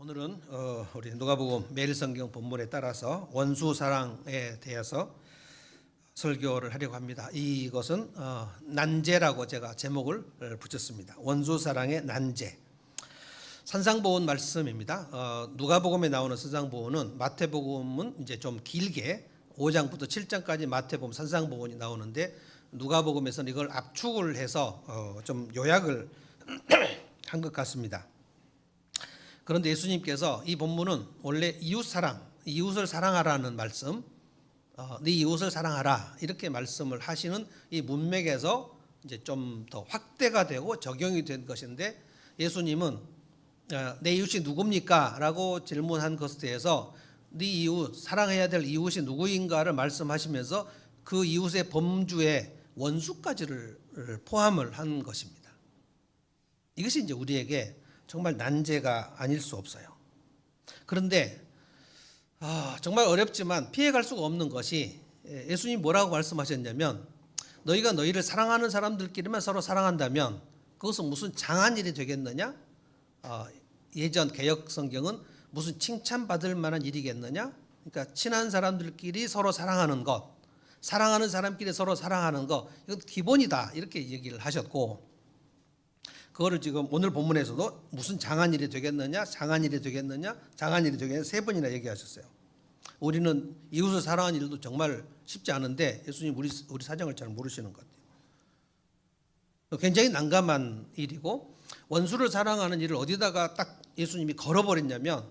오늘은 우리 누가복음 매일 성경 본문에 따라서 원수 사랑에 대해서 설교를 하려고 합니다. 이것은 난제라고 제가 제목을 붙였습니다. 원수 사랑의 난제. 산상보훈 말씀입니다. 누가복음에 나오는 산상보훈은 마태복음은 이제 좀 길게 5장부터 7장까지 마태복음 산상보훈이 나오는데 누가복음에서는 이걸 압축을 해서 좀 요약을 한 것 같습니다. 그런데 예수님께서 이 본문은 원래 이웃사랑, 이웃을 사랑하라는 말씀, 네 이웃을 사랑하라 이렇게 말씀을 하시는 이 문맥에서 이제 좀 더 확대가 되고 적용이 된 것인데, 예수님은 내 이웃이 누굽니까? 라고 질문한 것에 대해서 네 이웃, 사랑해야 될 이웃이 누구인가를 말씀하시면서 그 이웃의 범주에 원수까지를 포함을 한 것입니다. 이것이 이제 우리에게 정말 난제가 아닐 수 없어요. 그런데 정말 어렵지만 피해갈 수가 없는 것이, 예수님이 뭐라고 말씀하셨냐면, 너희가 너희를 사랑하는 사람들끼리만 서로 사랑한다면 그것은 무슨 장한 일이 되겠느냐? 예전 개역 성경은 무슨 칭찬받을 만한 일이겠느냐? 그러니까 친한 사람들끼리 서로 사랑하는 것, 사랑하는 사람끼리 서로 사랑하는 것, 이건 기본이다 이렇게 얘기를 하셨고, 그거를 지금 오늘 본문에서도 무슨 장한 일이 되겠느냐, 장한 일이 되겠느냐, 장한 일이 되겠느냐 세 번이나 얘기하셨어요. 우리는 이웃을 사랑하는 일도 정말 쉽지 않은데 예수님 우리 사정을 잘 모르시는 것 같아요. 굉장히 난감한 일이고, 원수를 사랑하는 일을 어디다가 딱 예수님이 걸어버렸냐면,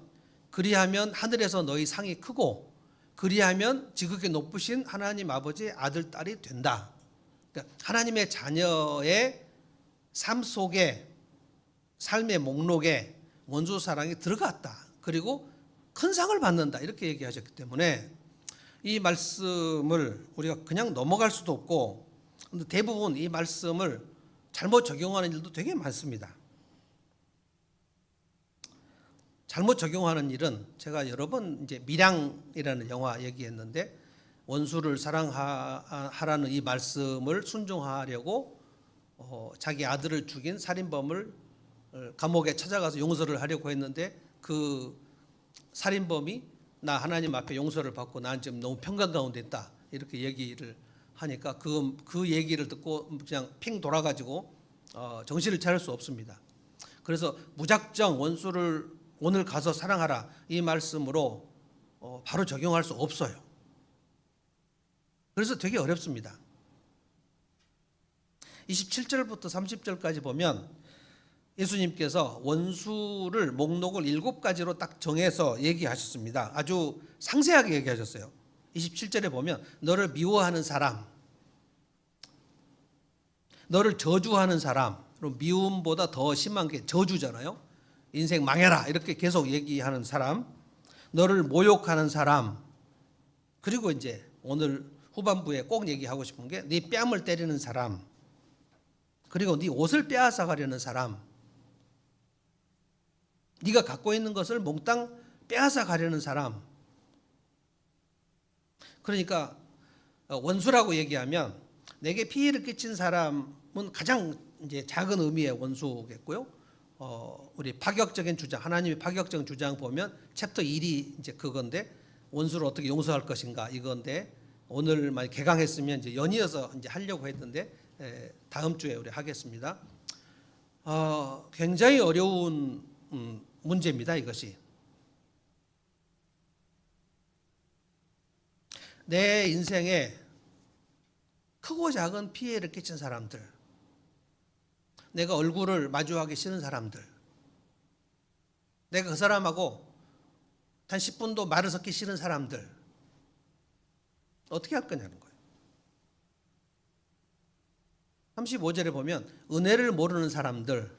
그리하면 하늘에서 너희 상이 크고 그리하면 지극히 높으신 하나님 아버지의 아들 딸이 된다. 그러니까 하나님의 자녀의 삶 속에, 삶의 목록에 원수 사랑이 들어갔다. 그리고 큰 상을 받는다. 이렇게 얘기하셨기 때문에 이 말씀을 우리가 그냥 넘어갈 수도 없고, 근데 대부분 이 말씀을 잘못 적용하는 일도 되게 많습니다. 잘못 적용하는 일은 제가 여러 번 이제 밀양이라는 영화 얘기했는데, 원수를 사랑하라는 이 말씀을 순종하려고 자기 아들을 죽인 살인범을 감옥에 찾아가서 용서를 하려고 했는데, 그 살인범이 나 하나님 앞에 용서를 받고 난 지금 너무 평강 가운데 있다 이렇게 얘기를 하니까 그 얘기를 듣고 그냥 핑 돌아가지고 정신을 차릴 수 없습니다. 그래서 무작정 원수를 오늘 가서 사랑하라 이 말씀으로 바로 적용할 수 없어요. 그래서 되게 어렵습니다. 27절부터 30절까지 보면 예수님께서 원수를 목록을 7가지로 딱 정해서 얘기하셨습니다. 아주 상세하게 얘기하셨어요. 27절에 보면 너를 미워하는 사람, 너를 저주하는 사람, 미움보다 더 심한 게 저주잖아요. 인생 망해라 이렇게 계속 얘기하는 사람, 너를 모욕하는 사람, 그리고 이제 오늘 후반부에 꼭 얘기하고 싶은 게 네 뺨을 때리는 사람, 그리고 네 옷을 빼앗아 가려는 사람, 네가 갖고 있는 것을 몽땅 빼앗아 가려는 사람. 그러니까 원수라고 얘기하면 내게 피해를 끼친 사람은 가장 이제 작은 의미의 원수겠고요. 우리 파격적인 주장, 하나님의 파격적인 주장 보면 챕터 1이 이제 그건데, 원수를 어떻게 용서할 것인가 이건데, 오늘 만약 개강했으면 이제 연이어서 이제 하려고 했는데 다음 주에 우리 하겠습니다. 굉장히 어려운 문제입니다. 이것이 내 인생에 크고 작은 피해를 끼친 사람들, 내가 얼굴을 마주하기 싫은 사람들, 내가 그 사람하고 단 10분도 말을 섞기 싫은 사람들, 어떻게 할 거냐는 거예요. 35절에 보면 은혜를 모르는 사람들,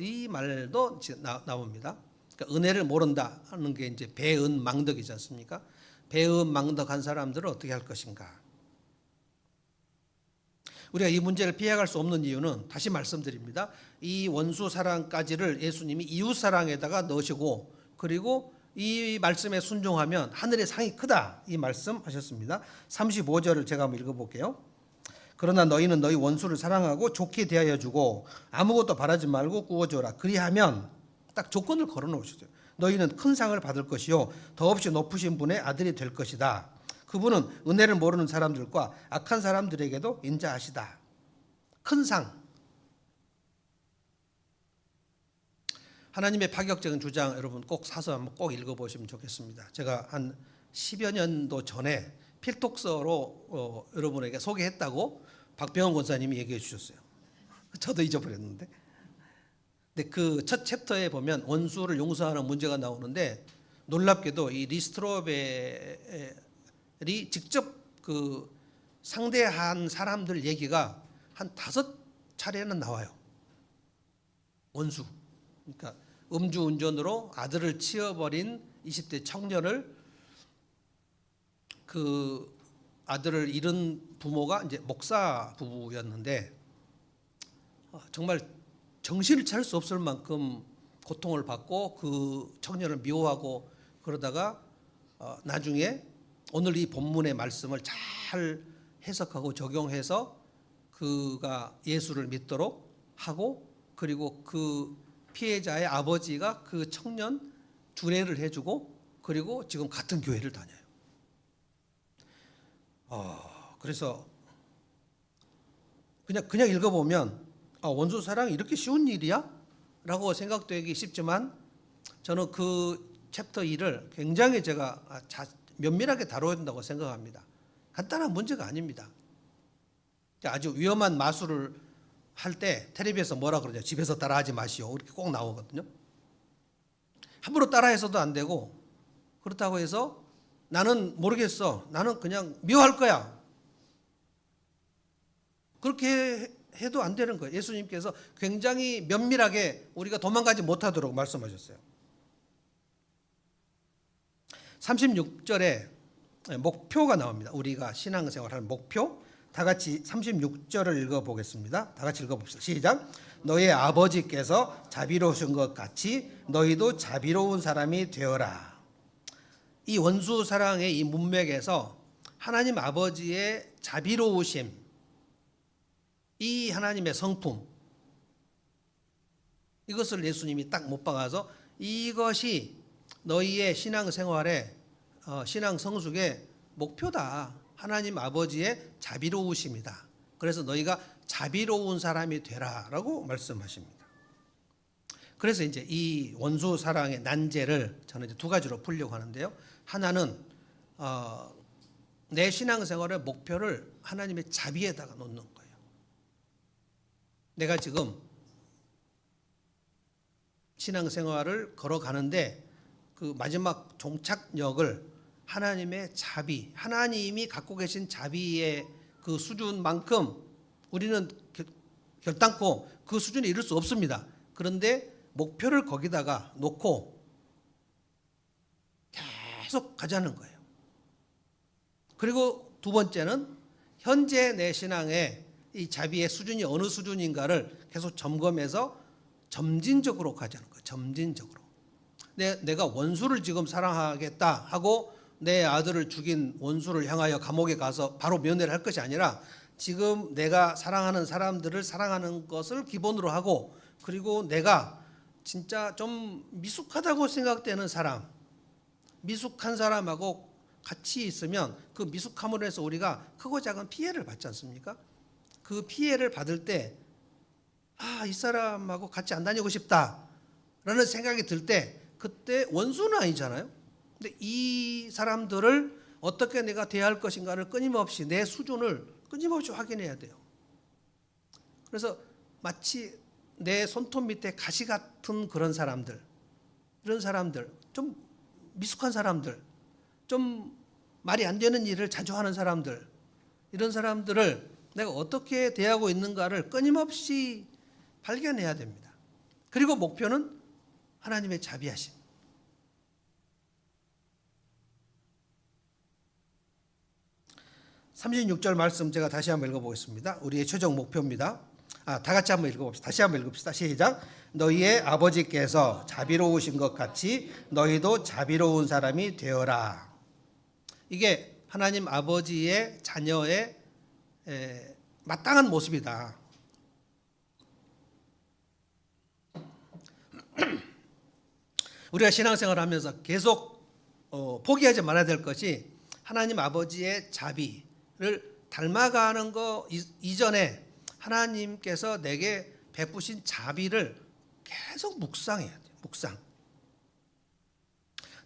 이 말도 나옵니다. 그러니까 은혜를 모른다 하는 게 이제 배은망덕이지 않습니까? 배은망덕한 사람들은 어떻게 할 것인가? 우리가 이 문제를 피해갈 수 없는 이유는 다시 말씀드립니다. 이 원수 사랑까지를 예수님이 이웃 사랑에다가 넣으시고, 그리고 이 말씀에 순종하면 하늘의 상이 크다 이 말씀하셨습니다. 35절을 제가 한번 읽어볼게요. 그러나 너희는 너희 원수를 사랑하고 좋게 대하여 주고 아무것도 바라지 말고 구워줘라. 그리하면 딱 조건을 걸어 놓으셨어요. 너희는 큰 상을 받을 것이요 더없이 높으신 분의 아들이 될 것이다. 그분은 은혜를 모르는 사람들과 악한 사람들에게도 인자하시다. 큰 상. 하나님의 파격적인 주장 여러분 꼭 사서 한번 꼭 읽어보시면 좋겠습니다. 제가 한 10여 년도 전에 필독서로 여러분에게 소개했다고 박병원 권사님이 얘기해 주셨어요. 저도 잊어버렸는데. 근데 그 첫 챕터에 보면 원수를 용서하는 문제가 나오는데 놀랍게도 이 리스트로벨이 직접 그 상대한 사람들 얘기가 한 5차례는 나와요. 원수. 그러니까 음주운전으로 아들을 치어버린 20대 청년을 그 아들을 잃은 부모가 이제 목사 부부였는데 정말 정신을 차릴 수 없을 만큼 고통을 받고 그 청년을 미워하고 그러다가 나중에 오늘 이 본문의 말씀을 잘 해석하고 적용해서 그가 예수를 믿도록 하고 그리고 그 피해자의 아버지가 그 청년 주례를 해주고 그리고 지금 같은 교회를 다녀요. 그래서 그냥 읽어보면 원수 사랑이 이렇게 쉬운 일이야? 라고 생각되기 쉽지만 저는 그 챕터 2를 굉장히 제가 면밀하게 다뤄야 된다고 생각합니다. 간단한 문제가 아닙니다. 아주 위험한 마술을 할 때 텔레비에서 뭐라 그러죠? 집에서 따라하지 마시오. 이렇게 꼭 나오거든요. 함부로 따라해서도 안 되고 그렇다고 해서 나는 모르겠어. 나는 그냥 미워할 거야. 그렇게 해도 안 되는 거예요. 예수님께서 굉장히 면밀하게 우리가 도망가지 못하도록 말씀하셨어요. 36절에 목표가 나옵니다. 우리가 신앙생활할 목표. 다 같이 36절을 읽어보겠습니다. 다 같이 읽어봅시다. 시작. 너의 아버지께서 자비로우신 것 같이 너희도 자비로운 사람이 되어라. 이 원수 사랑의 이 문맥에서 하나님 아버지의 자비로우심, 이 하나님의 성품, 이것을 예수님이 딱 못 박아서 이것이 너희의 신앙생활의 신앙 성숙의 목표다. 하나님 아버지의 자비로우심이다. 그래서 너희가 자비로운 사람이 되라라고 말씀하십니다. 그래서 이제 이 원수 사랑의 난제를 저는 이제 두 가지로 풀려고 하는데요. 하나는 내 신앙생활의 목표를 하나님의 자비에다가 놓는 거예요. 내가 지금 신앙생활을 걸어가는데 그 마지막 종착역을 하나님의 자비, 하나님이 갖고 계신 자비의 그 수준만큼 우리는 결단코 그 수준에 이를 수 없습니다. 그런데 목표를 거기다가 놓고 계속 가자는 거예요. 그리고 두 번째는 현재 내 신앙의 이 자비의 수준이 어느 수준인가를 계속 점검해서 점진적으로 가자는 거예요. 점진적으로. 내가 원수를 지금 사랑하겠다 하고 내 아들을 죽인 원수를 향하여 감옥에 가서 바로 면회를 할 것이 아니라 지금 내가 사랑하는 사람들을 사랑하는 것을 기본으로 하고 그리고 내가 진짜 좀 미숙하다고 생각되는 사람, 미숙한 사람하고 같이 있으면 그 미숙함으로 해서 우리가 크고 작은 피해를 받지 않습니까? 그 피해를 받을 때 이 사람하고 같이 안 다니고 싶다라는 생각이 들 때 그때 원수는 아니잖아요. 근데 이 사람들을 어떻게 내가 대할 것인가를 끊임없이 내 수준을 끊임없이 확인해야 돼요. 그래서 마치 내 손톱 밑에 가시 같은 그런 사람들, 이런 사람들, 좀 미숙한 사람들, 좀 말이 안 되는 일을 자주 하는 사람들, 이런 사람들을 내가 어떻게 대하고 있는가를 끊임없이 발견해야 됩니다. 그리고 목표는 하나님의 자비하심. (36절) 말씀 제가 다시 한번 읽어보겠습니다. 우리의 최종 목표입니다. 다 같이 한번 읽어봅시다. 다시 한번 읽읍시다. 시작. 너희의 아버지께서 자비로우신 것 같이 너희도 자비로운 사람이 되어라. 이게 하나님 아버지의 자녀의 마땅한 모습이다. 우리가 신앙생활을 하면서 계속 포기하지 말아야 될 것이 하나님 아버지의 자비를 닮아가는 거 이전에 하나님께서 내게 베푸신 자비를 계속 묵상해야 돼요. 묵상.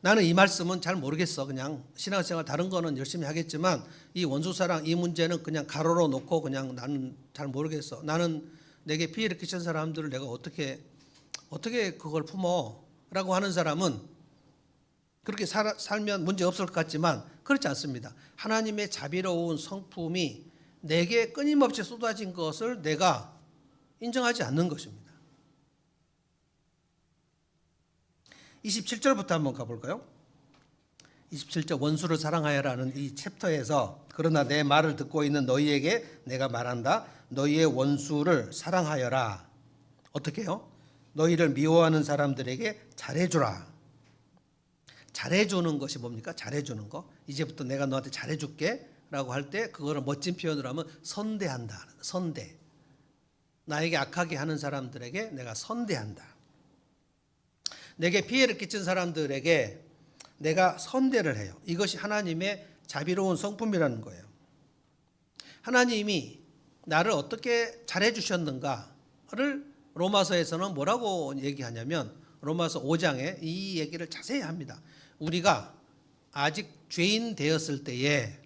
나는 이 말씀은 잘 모르겠어. 그냥 신앙생활 다른 거는 열심히 하겠지만 이 원수사랑 이 문제는 그냥 가로로 놓고 그냥 나는 잘 모르겠어. 나는 내게 피해를 끼친 사람들을 내가 어떻게 그걸 품어라고 하는 사람은 그렇게 살면 문제 없을 것 같지만 그렇지 않습니다. 하나님의 자비로운 성품이 내게 끊임없이 쏟아진 것을 내가 인정하지 않는 것입니다. 27절부터 한번 가볼까요? 27절 원수를 사랑하여라는 이 챕터에서 그러나 내 말을 듣고 있는 너희에게 내가 말한다. 너희의 원수를 사랑하여라. 어떻게 해요? 너희를 미워하는 사람들에게 잘해주라. 잘해주는 것이 뭡니까? 잘해주는 거. 이제부터 내가 너한테 잘해줄게 라고 할 때 그거를 멋진 표현으로 하면 선대한다. 선대. 나에게 악하게 하는 사람들에게 내가 선대한다. 내게 피해를 끼친 사람들에게 내가 선대를 해요. 이것이 하나님의 자비로운 성품이라는 거예요. 하나님이 나를 어떻게 잘해주셨는가를 로마서에서는 뭐라고 얘기하냐면 로마서 5장에 이 얘기를 자세히 합니다. 우리가 아직 죄인 되었을 때에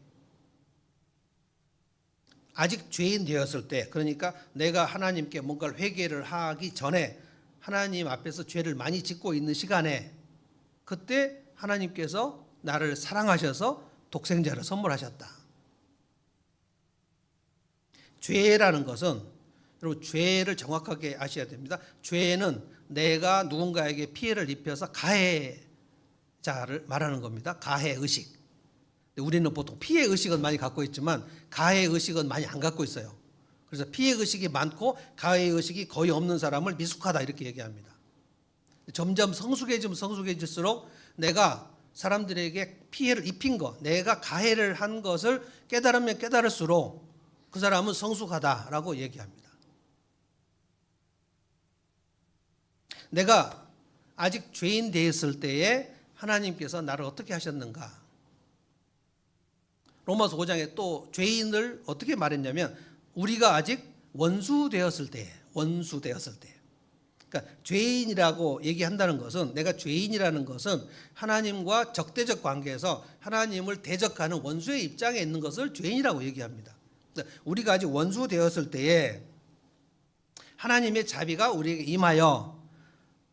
그러니까 내가 하나님께 뭔가를 회개를 하기 전에 하나님 앞에서 죄를 많이 짓고 있는 시간에 그때 하나님께서 나를 사랑하셔서 독생자를 선물하셨다. 죄라는 것은 여러분 죄를 정확하게 아셔야 됩니다. 죄는 내가 누군가에게 피해를 입혀서 가해자를 말하는 겁니다. 가해의식. 우리는 보통 피해의식은 많이 갖고 있지만 가해의식은 많이 안 갖고 있어요. 그래서 피해의식이 많고 가해의식이 거의 없는 사람을 미숙하다 이렇게 얘기합니다. 점점 성숙해질수록 내가 사람들에게 피해를 입힌 것, 내가 가해를 한 것을 깨달으면 깨달을수록 그 사람은 성숙하다라고 얘기합니다. 내가 아직 죄인 되었을 때에 하나님께서 나를 어떻게 하셨는가? 로마서 5장에 또 죄인을 어떻게 말했냐면 우리가 아직 원수 되었을 때. 그러니까 죄인이라고 얘기한다는 것은 내가 죄인이라는 것은 하나님과 적대적 관계에서 하나님을 대적하는 원수의 입장에 있는 것을 죄인이라고 얘기합니다. 그러니까 우리가 아직 원수 되었을 때에 하나님의 자비가 우리에게 임하여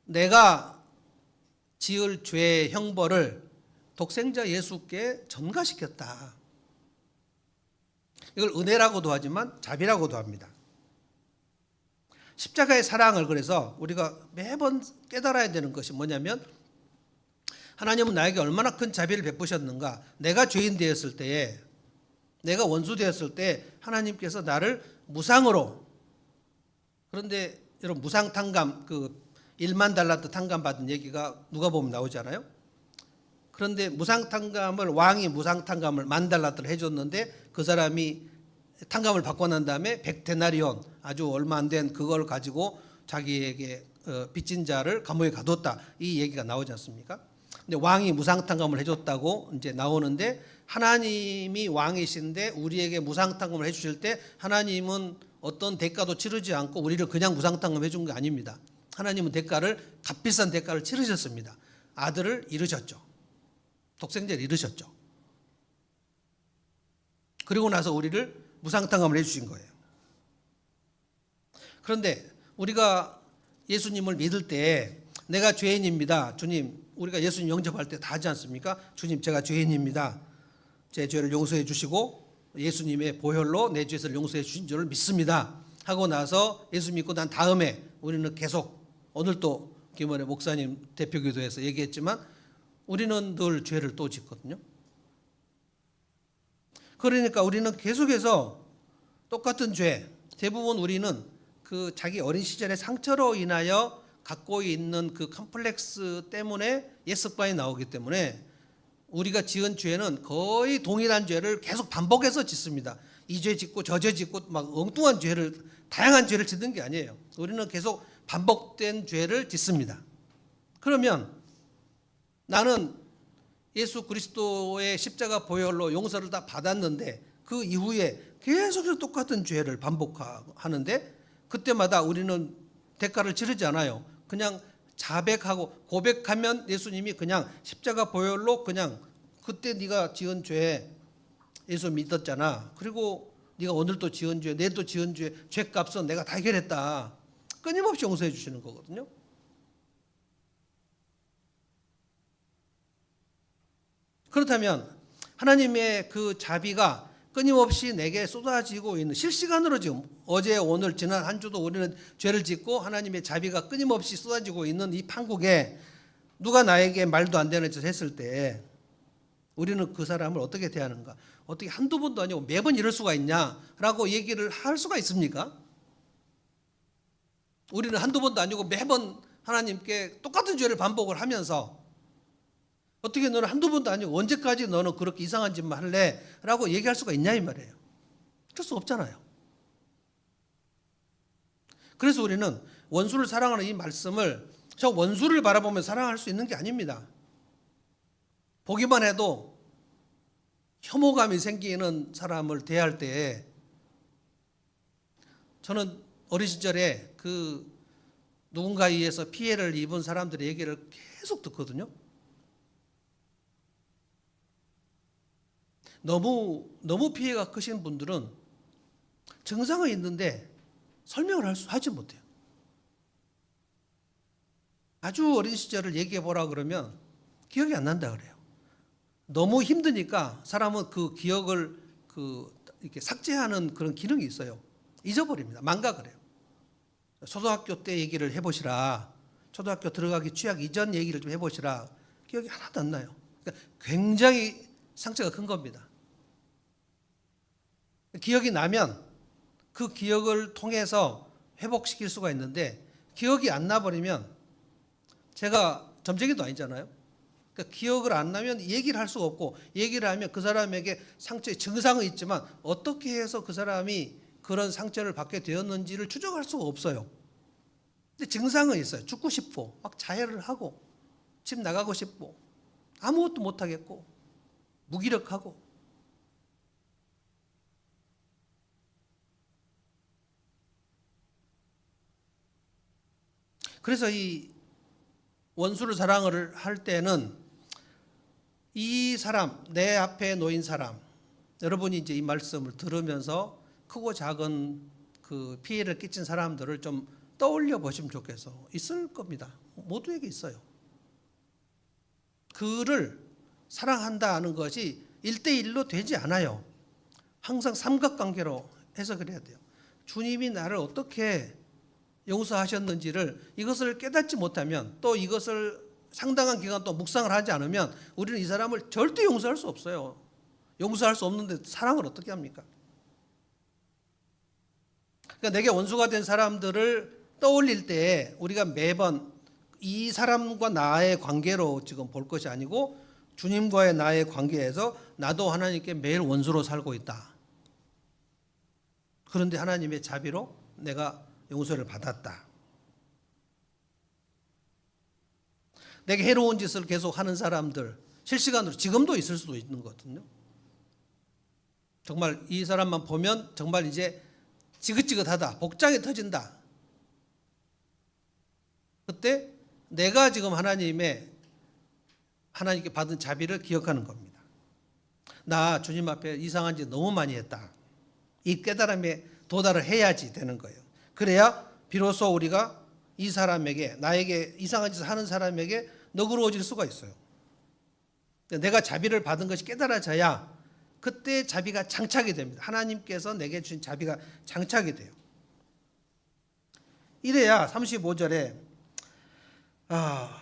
내가 지을 죄의 형벌을 독생자 예수께 전가시켰다. 이걸 은혜라고도 하지만 자비라고도 합니다. 십자가의 사랑을 그래서 우리가 매번 깨달아야 되는 것이 뭐냐면 하나님은 나에게 얼마나 큰 자비를 베푸셨는가. 내가 죄인 되었을 때에 내가 원수 되었을 때 하나님께서 나를 무상으로 그런데 여러분 무상탕감 그 1만 달란트 탕감 받은 얘기가 누가 보면 나오잖아요. 그런데 왕이 무상탕감을 10,000달란트를 해줬는데 그 사람이 탕감을 받고 난 다음에 100데나리온 아주 얼마 안 된 그걸 가지고 자기에게 빚진 자를 감옥에 가뒀다. 이 얘기가 나오지 않습니까? 근데 왕이 무상탕감을 해줬다고 이제 나오는데 하나님이 왕이신데 우리에게 무상탕감을 해주실 때 하나님은 어떤 대가도 치르지 않고 우리를 그냥 무상탕감 해준 게 아닙니다. 하나님은 값비싼 대가를 치르셨습니다. 아들을 잃으셨죠. 독생자를 잃으셨죠. 그리고 나서 우리를 무상탕감을 해주신 거예요. 그런데 우리가 예수님을 믿을 때 내가 죄인입니다. 주님, 우리가 예수님 영접할 때 다 하지 않습니까? 주님, 제가 죄인입니다. 제 죄를 용서해 주시고 예수님의 보혈로 내 죄를 용서해 주신 줄을 믿습니다. 하고 나서 예수 믿고 난 다음에 우리는 계속 오늘도 김원혜 목사님 대표기도에서 얘기했지만 우리는 늘 죄를 또 짓거든요. 그러니까 우리는 계속해서 똑같은 죄, 대부분 우리는 그 자기 어린 시절의 상처로 인하여 갖고 있는 그 컴플렉스 때문에 옛습관이 나오기 때문에 우리가 지은 죄는 거의 동일한 죄를 계속 반복해서 짓습니다. 이 죄 짓고 저 죄 짓고 막 엉뚱한 죄를 다양한 죄를 짓는 게 아니에요. 우리는 계속 반복된 죄를 짓습니다. 그러면 나는 예수 그리스도의 십자가 보혈로 용서를 다 받았는데 그 이후에 계속해서 똑같은 죄를 반복하는데 그때마다 우리는 대가를 치르지 않아요. 그냥 자백하고 고백하면 예수님이 그냥 십자가 보혈로 그냥 그때 네가 지은 죄 예수 믿었잖아. 그리고 네가 오늘도 지은 죄, 내일도 지은 죄, 죄값은 내가 다 해결했다. 끊임없이 용서해 주시는 거거든요. 그렇다면 하나님의 그 자비가 끊임없이 내게 쏟아지고 있는 실시간으로 지금 어제 오늘 지난 한 주도 우리는 죄를 짓고 하나님의 자비가 끊임없이 쏟아지고 있는 이 판국에 누가 나에게 말도 안 되는 짓을 했을 때 우리는 그 사람을 어떻게 대하는가? 어떻게 한두 번도 아니고 매번 이럴 수가 있냐라고 얘기를 할 수가 있습니까? 우리는 한두 번도 아니고 매번 하나님께 똑같은 죄를 반복을 하면서 어떻게 너는 한두 번도 아니고 언제까지 너는 그렇게 이상한 짓만 할래? 라고 얘기할 수가 있냐 이 말이에요. 그럴 수 없잖아요. 그래서 우리는 원수를 사랑하는 이 말씀을 저 원수를 바라보며 사랑할 수 있는 게 아닙니다. 보기만 해도 혐오감이 생기는 사람을 대할 때 저는 어린 시절에 그 누군가에 의해서 피해를 입은 사람들의 얘기를 계속 듣거든요. 너무 피해가 크신 분들은 증상은 있는데 설명을 하지 못해요. 아주 어린 시절을 얘기해 보라 그러면 기억이 안 난다 그래요. 너무 힘드니까 사람은 그 기억을 이렇게 삭제하는 그런 기능이 있어요. 잊어버립니다. 망각을 해요. 초등학교 때 얘기를 해보시라. 초등학교 들어가기 취약 이전 얘기를 좀 해보시라. 기억이 하나도 안 나요. 그러니까 굉장히 상처가 큰 겁니다. 기억이 나면 그 기억을 통해서 회복시킬 수가 있는데 기억이 안 나버리면 제가 점쟁이도 아니잖아요. 그러니까 기억을 안 나면 얘기를 할 수가 없고 얘기를 하면 그 사람에게 상처의 증상은 있지만 어떻게 해서 그 사람이 그런 상처를 받게 되었는지를 추적할 수가 없어요. 근데 증상은 있어요. 죽고 싶고 막 자해를 하고 집 나가고 싶고 아무것도 못하겠고 무기력하고 그래서 이 원수를 사랑을 할 때는 이 사람, 내 앞에 놓인 사람, 여러분이 이제 이 말씀을 들으면서 크고 작은 그 피해를 끼친 사람들을 좀 떠올려 보시면 좋겠어. 있을 겁니다. 모두에게 있어요. 그를 사랑한다는 것이 1대1로 되지 않아요. 항상 삼각관계로 해석을 해야 돼요. 주님이 나를 어떻게 용서하셨는지를 이것을 깨닫지 못하면 또 이것을 상당한 기간 동안 묵상을 하지 않으면 우리는 이 사람을 절대 용서할 수 없어요. 용서할 수 없는데 사랑을 어떻게 합니까? 그러니까 내게 원수가 된 사람들을 떠올릴 때 우리가 매번 이 사람과 나의 관계로 지금 볼 것이 아니고 주님과의 나의 관계에서 나도 하나님께 매일 원수로 살고 있다. 그런데 하나님의 자비로 내가 용서를 받았다. 내게 해로운 짓을 계속 하는 사람들 실시간으로 지금도 있을 수도 있는 거거든요. 정말 이 사람만 보면 정말 이제 지긋지긋하다. 복장이 터진다. 그때 내가 지금 하나님께 받은 자비를 기억하는 겁니다. 나 주님 앞에 이상한 짓 너무 많이 했다. 이 깨달음에 도달을 해야지 되는 거예요. 그래야 비로소 우리가 이 사람에게 나에게 이상한 짓을 하는 사람에게 너그러워질 수가 있어요. 내가 자비를 받은 것이 깨달아져야 그때 자비가 장착이 됩니다. 하나님께서 내게 주신 자비가 장착이 돼요. 이래야 35절에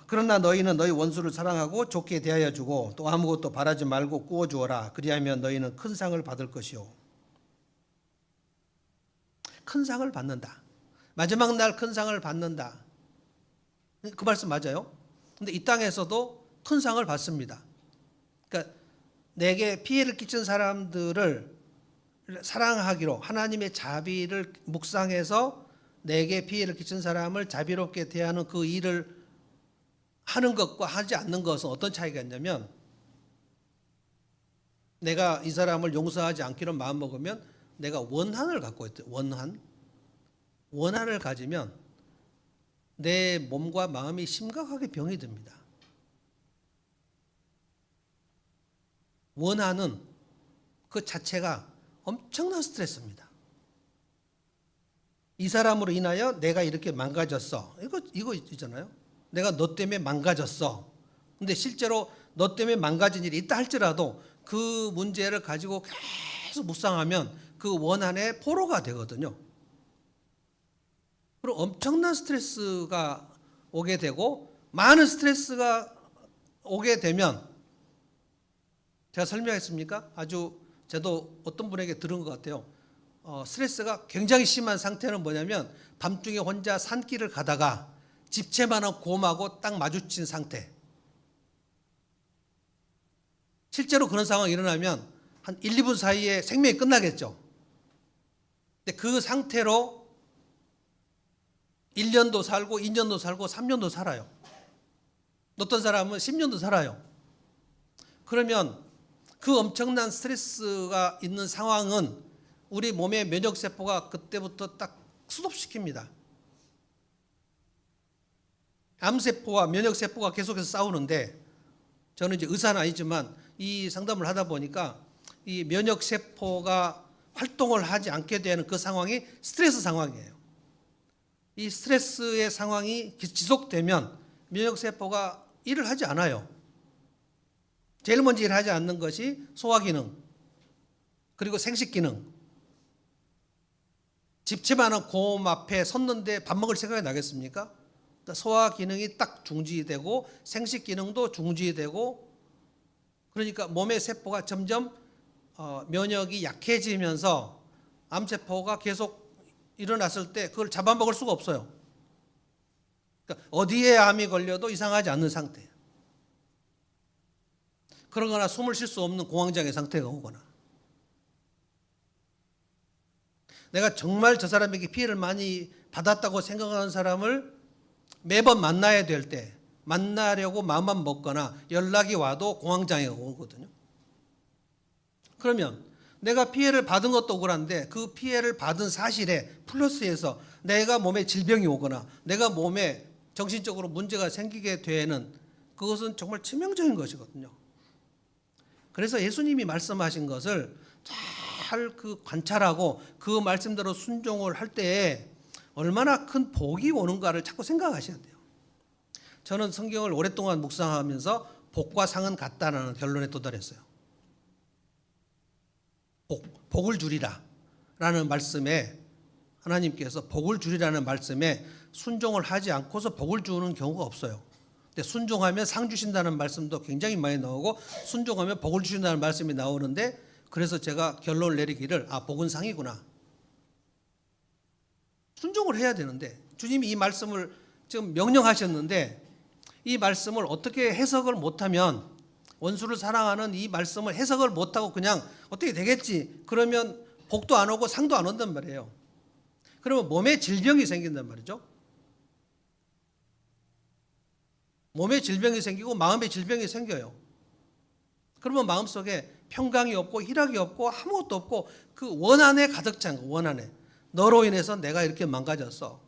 그러나 너희는 너희 원수를 사랑하고 좋게 대하여 주고 또 아무것도 바라지 말고 구워 주어라. 그리하면 너희는 큰 상을 받을 것이요. 큰 상을 받는다. 마지막 날 큰 상을 받는다. 그 말씀 맞아요. 근데 이 땅에서도 큰 상을 받습니다. 그러니까 내게 피해를 끼친 사람들을 사랑하기로 하나님의 자비를 묵상해서 내게 피해를 끼친 사람을 자비롭게 대하는 그 일을 하는 것과 하지 않는 것은 어떤 차이가 있냐면, 내가 이 사람을 용서하지 않기로 마음먹으면 내가 원한을 갖고 있대. 원한을 가지면 내 몸과 마음이 심각하게 병이 듭니다. 원한은 그 자체가 엄청난 스트레스입니다. 이 사람으로 인하여 내가 이렇게 망가졌어. 이거 있잖아요. 내가 너 때문에 망가졌어. 근데 실제로 너 때문에 망가진 일이 있다 할지라도 그 문제를 가지고 계속 묵상하면 그 원한의 포로가 되거든요. 그리고 엄청난 스트레스가 오게 되고, 많은 스트레스가 오게 되면, 제가 설명했습니까? 아주 저도 어떤 분에게 들은 것 같아요. 스트레스가 굉장히 심한 상태는 뭐냐면, 밤중에 혼자 산길을 가다가 집채만한 곰하고 딱 마주친 상태. 실제로 그런 상황이 일어나면 한 1, 2분 사이에 생명이 끝나겠죠. 근데 그 상태로 1년도 살고 2년도 살고 3년도 살아요. 어떤 사람은 10년도 살아요. 그러면 그 엄청난 스트레스가 있는 상황은 우리 몸의 면역세포가 그때부터 딱 스톱시킵니다. 암세포와 면역세포가 계속해서 싸우는데, 저는 이제 의사는 아니지만 이 상담을 하다 보니까 이 면역세포가 활동을 하지 않게 되는 그 상황이 스트레스 상황이에요. 이 스트레스의 상황이 지속되면 면역세포가 일을 하지 않아요. 제일 먼저 일하지 않는 것이 소화기능, 그리고 생식기능. 집채만한 곰 앞에 섰는데 밥 먹을 생각이 나겠습니까? 소화기능이 딱 중지되고 생식기능도 중지되고, 그러니까 몸의 세포가 점점 면역이 약해지면서 암세포가 계속 일어났을 때 그걸 잡아먹을 수가 없어요. 그러니까 어디에 암이 걸려도 이상하지 않는 상태예요. 그러거나 숨을 쉴 수 없는 공황장애 상태가 오거나, 내가 정말 저 사람에게 피해를 많이 받았다고 생각하는 사람을 매번 만나야 될 때, 만나려고 마음만 먹거나 연락이 와도 공황장애가 오거든요. 그러면 내가 피해를 받은 것도 억울한데, 그 피해를 받은 사실에 플러스해서 내가 몸에 질병이 오거나 내가 몸에 정신적으로 문제가 생기게 되는, 그것은 정말 치명적인 것이거든요. 그래서 예수님이 말씀하신 것을 잘 그 관찰하고 그 말씀대로 순종을 할 때에 얼마나 큰 복이 오는가를 자꾸 생각하셔야 돼요. 저는 성경을 오랫동안 묵상하면서 복과 상은 같다는 결론에 도달했어요. 복을 주리라 라는 말씀에, 하나님께서 복을 주리라는 말씀에 순종을 하지 않고서 복을 주는 경우가 없어요. 근데 순종하면 상 주신다는 말씀도 굉장히 많이 나오고, 순종하면 복을 주신다는 말씀이 나오는데, 그래서 제가 결론을 내리기를, 복은 상이구나. 순종을 해야 되는데, 주님이 이 말씀을 지금 명령하셨는데, 이 말씀을 어떻게 해석을 못하면, 원수를 사랑하는 이 말씀을 해석을 못하고 그냥 어떻게 되겠지, 그러면 복도 안 오고 상도 안 온단 말이에요. 그러면 몸에 질병이 생긴단 말이죠. 몸에 질병이 생기고 마음에 질병이 생겨요. 그러면 마음속에 평강이 없고 희락이 없고 아무것도 없고, 그 원한에 가득 찬 거, 원한에. 너로 인해서 내가 이렇게 망가졌어.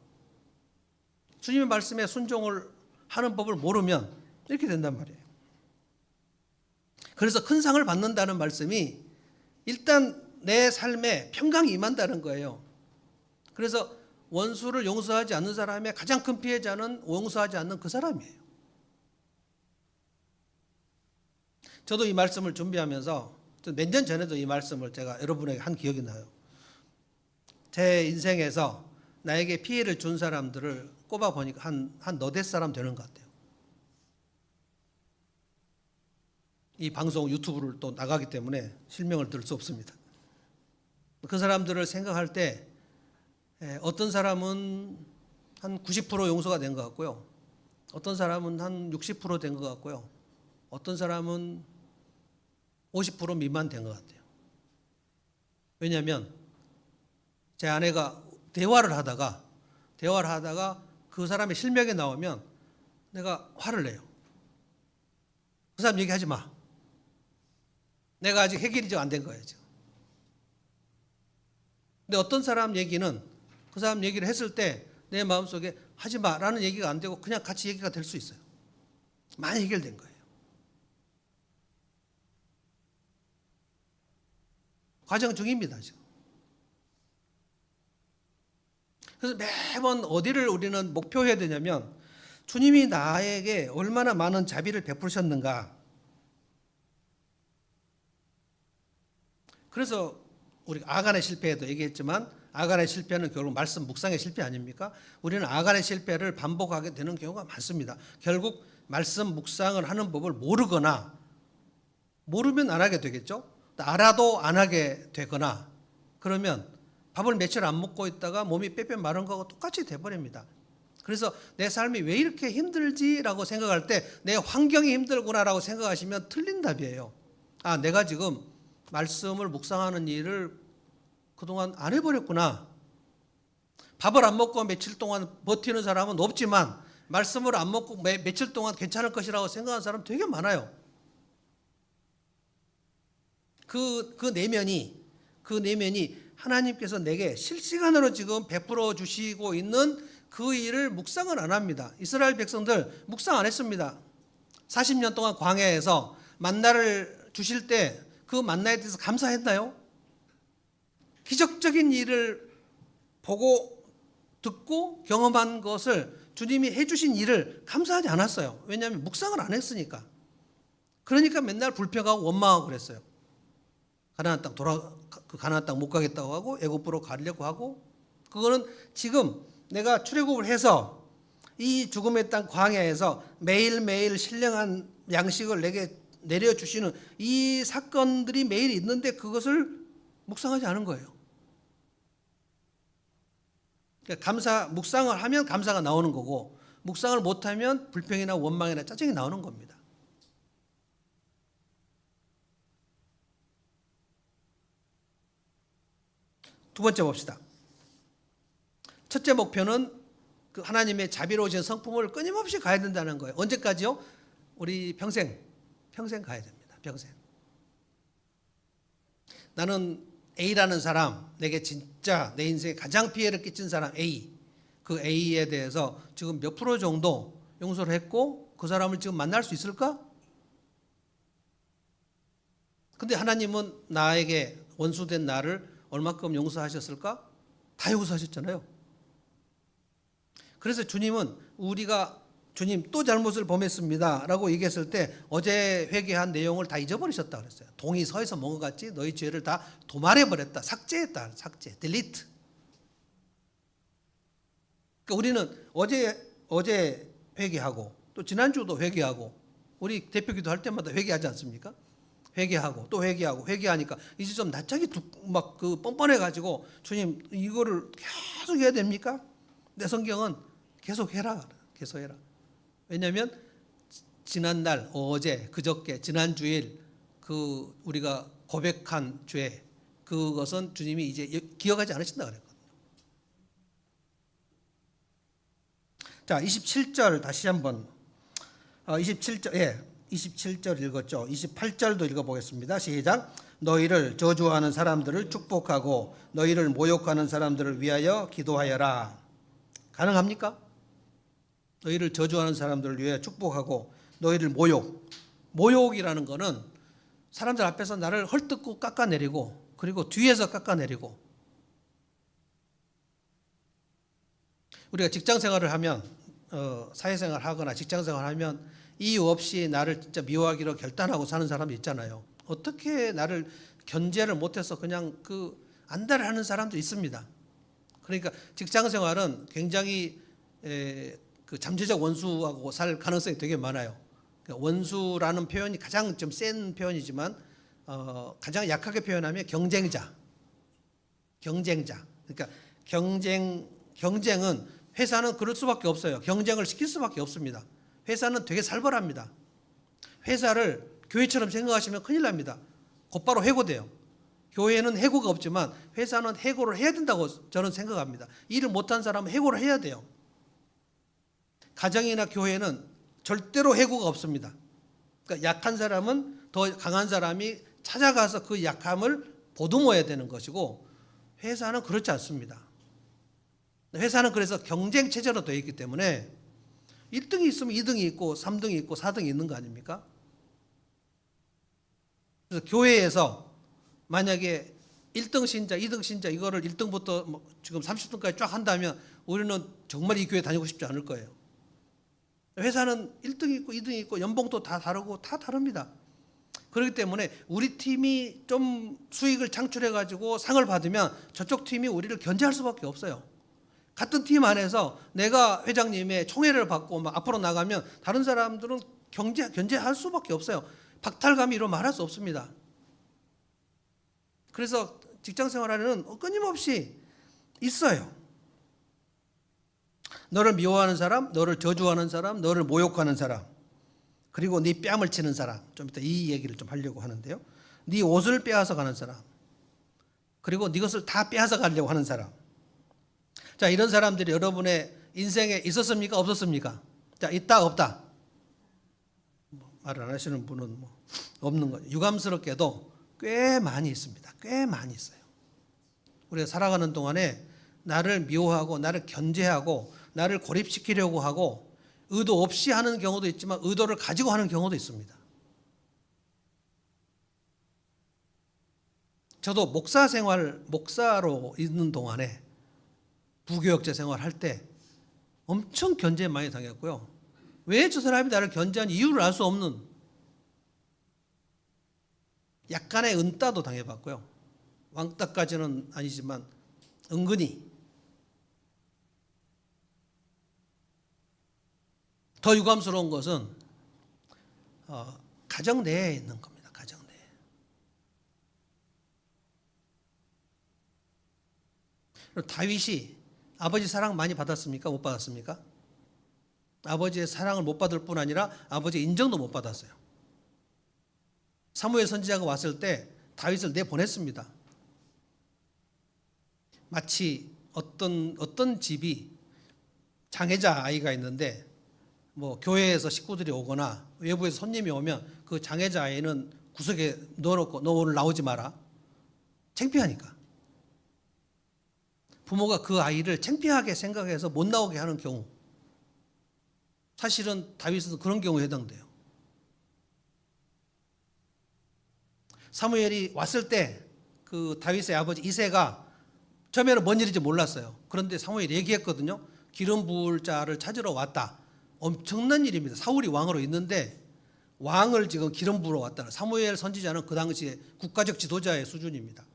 주님의 말씀에 순종을 하는 법을 모르면 이렇게 된단 말이에요. 그래서 큰 상을 받는다는 말씀이 일단 내 삶에 평강이 임한다는 거예요. 그래서 원수를 용서하지 않는 사람의 가장 큰 피해자는 용서하지 않는 그 사람이에요. 저도 이 말씀을 준비하면서 몇 년 전에도 이 말씀을 제가 여러분에게 한 기억이 나요. 제 인생에서 나에게 피해를 준 사람들을 꼽아보니까 한 너댓 사람 되는 것 같아요. 이 방송 유튜브를 또 나가기 때문에 실명을 들 수 없습니다. 그 사람들을 생각할 때 어떤 사람은 한 90% 용서가 된 것 같고요. 어떤 사람은 한 60% 된 것 같고요. 어떤 사람은 50% 미만 된 것 같아요. 왜냐하면 제 아내가 대화를 하다가 그 사람의 실명이 나오면 내가 화를 내요. 그 사람 얘기하지 마. 내가 아직 해결이 안 된 거예요, 지금. 근데 어떤 사람 얘기는 그 사람 얘기를 했을 때 내 마음속에 하지 마라는 얘기가 안 되고 그냥 같이 얘기가 될 수 있어요. 많이 해결된 거예요. 과정 중입니다, 지금. 그래서 매번 어디를 우리는 목표해야 되냐면 주님이 나에게 얼마나 많은 자비를 베푸셨는가. 그래서 우리 아간의 실패에도 얘기했지만 아간의 실패는 결국 말씀 묵상의 실패 아닙니까? 우리는 아간의 실패를 반복하게 되는 경우가 많습니다. 결국 말씀 묵상을 하는 법을 모르거나 모르면 안 하게 되겠죠. 알아도 안 하게 되거나 그러면 밥을 며칠 안 먹고 있다가 몸이 빼빼 마른 거하고 똑같이 돼버립니다. 그래서 내 삶이 왜 이렇게 힘들지라고 생각할 때 내 환경이 힘들구나라고 생각하시면 틀린 답이에요. 아, 내가 지금 말씀을 묵상하는 일을 그동안 안 해버렸구나. 밥을 안 먹고 며칠 동안 버티는 사람은 없지만 말씀을 안 먹고 며칠 동안 괜찮을 것이라고 생각하는 사람 되게 많아요. 그 내면이 하나님께서 내게 실시간으로 지금 베풀어 주시고 있는 그 일을 묵상을 안 합니다. 이스라엘 백성들 묵상 안 했습니다. 40년 동안 광야에서 만나를 주실 때 그 만나에 대해서 감사했나요? 기적적인 일을 보고 듣고 경험한 것을 주님이 해주신 일을 감사하지 않았어요. 왜냐하면 묵상을 안 했으니까. 그러니까 맨날 불평하고 원망하고 그랬어요. 가나안 땅 못 가겠다고 하고 애굽으로 가려고 하고, 그거는 지금 내가 출애굽을 해서 이 죽음의 땅 광야에서 매일매일 신령한 양식을 내게 내려주시는 이 사건들이 매일 있는데 그것을 묵상하지 않은 거예요. 그러니까 묵상을 하면 감사가 나오는 거고 묵상을 못하면 불평이나 원망이나 짜증이 나오는 겁니다. 두 번째 봅시다. 첫째 목표는 그 하나님의 자비로우신 성품을 끊임없이 가야 된다는 거예요. 언제까지요? 우리 평생 가야 됩니다. 평생. 나는 A라는 사람, 내게 진짜 내 인생에 가장 피해를 끼친 사람 A, 그 A에 대해서 지금 몇 프로 정도 용서를 했고 그 사람을 지금 만날 수 있을까? 근데 하나님은 나에게 원수된 나를 얼마큼 용서하셨을까? 다 용서하셨잖아요. 그래서 주님은 주님 또 잘못을 범했습니다 라고 얘기했을 때 어제 회개한 내용을 다 잊어버리셨다 그랬어요. 동이 서에서 먹은 것 같이 너희 죄를 다 도말해버렸다. 삭제했다. 삭제. 딜리트. 그러니까 우리는 어제 회개하고 또 지난주도 회개하고 우리 대표기도 할 때마다 회개하지 않습니까? 회개하고 또 회개하니까 이제 좀 낯짝이 막 뻔뻔해가지고 주님 이거를 계속 해야 됩니까? 내 성경은 계속 해라. 왜냐하면 지난날, 어제, 그저께, 지난주일 우리가 고백한 죄, 그것은 주님이 이제 기억하지 않으신다 그랬거든요. 자, 27절 다시 한번 27절 읽었죠. 28절도 읽어보겠습니다. 시작. 너희를 저주하는 사람들을 축복하고 너희를 모욕하는 사람들을 위하여 기도하여라. 가능합니까? 너희를 저주하는 사람들을 위해 축복하고 너희를 모욕이라는 거는 사람들 앞에서 나를 헐뜯고 깎아내리고 그리고 뒤에서 깎아내리고, 우리가 직장생활을 하면 사회생활 하거나 직장생활 하면 이유 없이 나를 진짜 미워하기로 결단하고 사는 사람도 있잖아요. 어떻게 나를 견제를 못해서 그냥 안달하는 사람도 있습니다. 그러니까 직장생활은 굉장히 잠재적 원수하고 살 가능성이 되게 많아요. 그러니까 원수라는 표현이 가장 좀 센 표현이지만 가장 약하게 표현하면 경쟁자. 그러니까 경쟁은 회사는 그럴 수밖에 없어요. 경쟁을 시킬 수밖에 없습니다. 회사는 되게 살벌합니다. 회사를 교회처럼 생각하시면 큰일 납니다. 곧바로 해고돼요. 교회는 해고가 없지만 회사는 해고를 해야 된다고 저는 생각합니다. 일을 못한 사람은 해고를 해야 돼요. 가정이나 교회는 절대로 해고가 없습니다. 그러니까 약한 사람은 더 강한 사람이 찾아가서 그 약함을 보듬어야 되는 것이고, 회사는 그렇지 않습니다. 회사는 그래서 경쟁 체제로 되어 있기 때문에 1등이 있으면 2등이 있고 3등이 있고 4등이 있는 거 아닙니까? 그래서 교회에서 만약에 1등 신자, 2등 신자 이거를 1등부터 뭐 지금 30등까지 쫙 한다면 우리는 정말 이 교회 다니고 싶지 않을 거예요. 회사는 1등이 있고 2등이 있고 연봉도 다 다르고 다 다릅니다. 그렇기 때문에 우리 팀이 좀 수익을 창출해 가지고 상을 받으면 저쪽 팀이 우리를 견제할 수밖에 없어요. 같은 팀 안에서 내가 회장님의 총애를 받고 막 앞으로 나가면 다른 사람들은 견제할 수밖에 없어요. 박탈감이 이로 말할 수 없습니다. 그래서 직장 생활에는 끊임없이 있어요. 너를 미워하는 사람, 너를 저주하는 사람, 너를 모욕하는 사람, 그리고 네 뺨을 치는 사람. 좀 이따 이 얘기를 좀 하려고 하는데요. 네 옷을 빼앗아 가는 사람, 그리고 네 것을 다 빼앗아 가려고 하는 사람. 자, 이런 사람들이 여러분의 인생에 있었습니까? 없었습니까? 자, 있다 없다? 말을 안 하시는 분은 뭐 없는 거죠. 유감스럽게도 꽤 많이 있습니다. 꽤 많이 있어요. 우리가 살아가는 동안에 나를 미워하고 나를 견제하고 나를 고립시키려고 하고 의도 없이 하는 경우도 있지만 의도를 가지고 하는 경우도 있습니다. 저도 목사로 있는 동안에 부교역자 생활할 때 엄청 견제 많이 당했고요. 왜 저 사람이 나를 견제한 이유를 알 수 없는 약간의 은따도 당해봤고요. 왕따까지는 아니지만 은근히. 더 유감스러운 것은 가정 내에 있는 겁니다. 가정 내에. 다윗이 아버지 사랑 많이 받았습니까? 못 받았습니까? 아버지의 사랑을 못 받을 뿐 아니라 아버지의 인정도 못 받았어요. 사무엘 선지자가 왔을 때 다윗을 내보냈습니다. 마치 어떤 집이 장애자 아이가 있는데 뭐 교회에서 식구들이 오거나 외부에서 손님이 오면 그 장애자 아이는 구석에 넣어놓고 너 오늘 나오지 마라. 창피하니까. 부모가 그 아이를 창피하게 생각해서 못 나오게 하는 경우. 사실은 다윗은 그런 경우에 해당돼요. 사무엘이 왔을 때 그 다윗의 아버지 이새가 처음에는 뭔 일인지 몰랐어요. 그런데 사무엘이 얘기했거든요. 기름 부을 자를 찾으러 왔다. 엄청난 일입니다. 사울이 왕으로 있는데 왕을 지금 기름 부으러 왔다. 사무엘 선지자는 그 당시에 국가적 지도자의 수준입니다.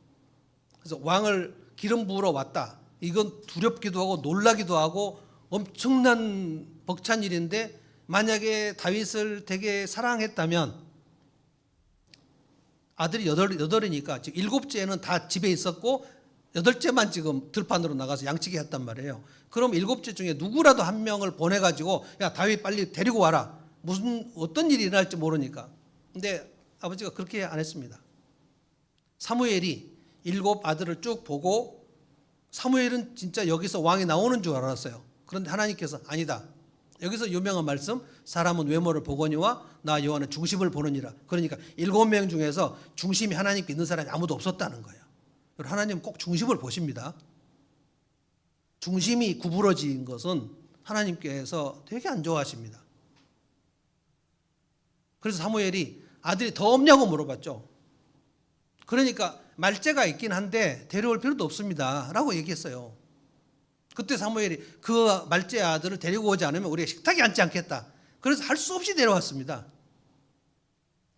그래서 왕을 기름 부으러 왔다. 이건 두렵기도 하고 놀라기도 하고 엄청난 벅찬 일인데, 만약에 다윗을 되게 사랑했다면 아들이 여덟이니까 지금 7째는 다 집에 있었고 8째만 지금 들판으로 나가서 양치기 했단 말이에요. 그럼 7째 중에 누구라도 한 명을 보내가지고 야 다윗 빨리 데리고 와라. 어떤 일이 일어날지 모르니까. 근데 아버지가 그렇게 안 했습니다. 사무엘이 7 아들을 쭉 보고 사무엘은 진짜 여기서 왕이 나오는 줄 알았어요. 그런데 하나님께서 아니다. 여기서 유명한 말씀, 사람은 외모를 보거니와 나 여호와는 중심을 보느니라. 그러니까 7명 중에서 중심이 하나님께 있는 사람이 아무도 없었다는 거예요. 하나님은 꼭 중심을 보십니다. 중심이 구부러진 것은 하나님께서 되게 안 좋아하십니다. 그래서 사무엘이 아들이 더 없냐고 물어봤죠. 그러니까 말째가 있긴 한데 데려올 필요도 없습니다 라고 얘기했어요. 그때 사무엘이 그 말째 아들을 데리고 오지 않으면 우리가 식탁에 앉지 않겠다. 그래서 할 수 없이 데려왔습니다.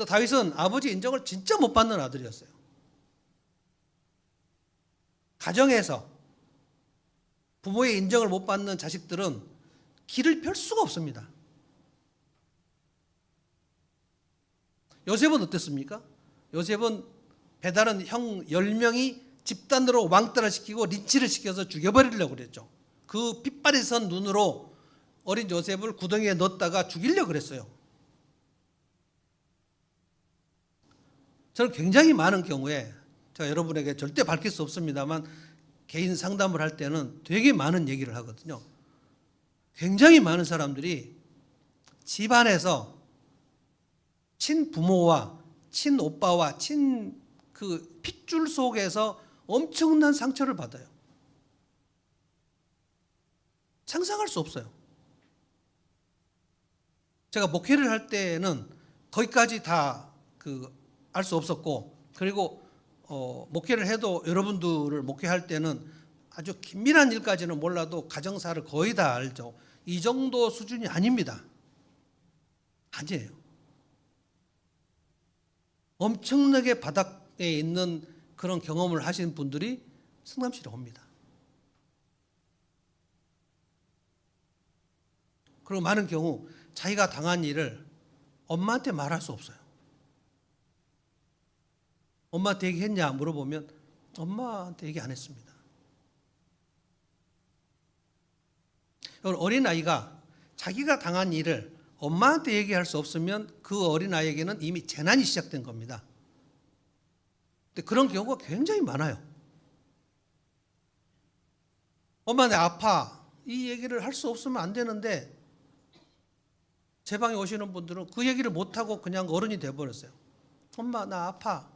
다윗은 아버지 인정을 진짜 못 받는 아들이었어요. 가정에서 부모의 인정을 못 받는 자식들은 길을 펼 수가 없습니다. 요셉은 어땠습니까? 요셉은 배다른 형 10명이 집단으로 왕따를 시키고 린치를 시켜서 죽여버리려고 그랬죠. 그 핏발이 선 눈으로 어린 요셉을 구덩이에 넣었다가 죽이려고 그랬어요. 저는 굉장히 많은 경우에, 제가 여러분에게 절대 밝힐 수 없습니다만 개인 상담을 할 때는 되게 많은 얘기를 하거든요. 굉장히 많은 사람들이 집안에서 친부모와 친오빠와 그 핏줄 속에서 엄청난 상처를 받아요. 상상할 수 없어요. 제가 목회를 할 때는 거기까지 다 알 수 없었고, 그리고 목회를 해도 여러분들을 목회할 때는 아주 긴밀한 일까지는 몰라도 가정사를 거의 다 알죠. 이 정도 수준이 아닙니다. 아니에요. 엄청나게 바닥에 있는 그런 경험을 하신 분들이 성남시로 옵니다. 그리고 많은 경우 자기가 당한 일을 엄마한테 말할 수 없어요. 엄마한테 얘기했냐 물어보면 엄마한테 얘기 안 했습니다. 어린아이가 자기가 당한 일을 엄마한테 얘기할 수 없으면 그 어린아이에게는 이미 재난이 시작된 겁니다. 근데 그런 경우가 굉장히 많아요. 엄마 내 아파, 이 얘기를 할 수 없으면 안 되는데 제 방에 오시는 분들은 그 얘기를 못하고 그냥 어른이 돼버렸어요. 엄마 나 아파,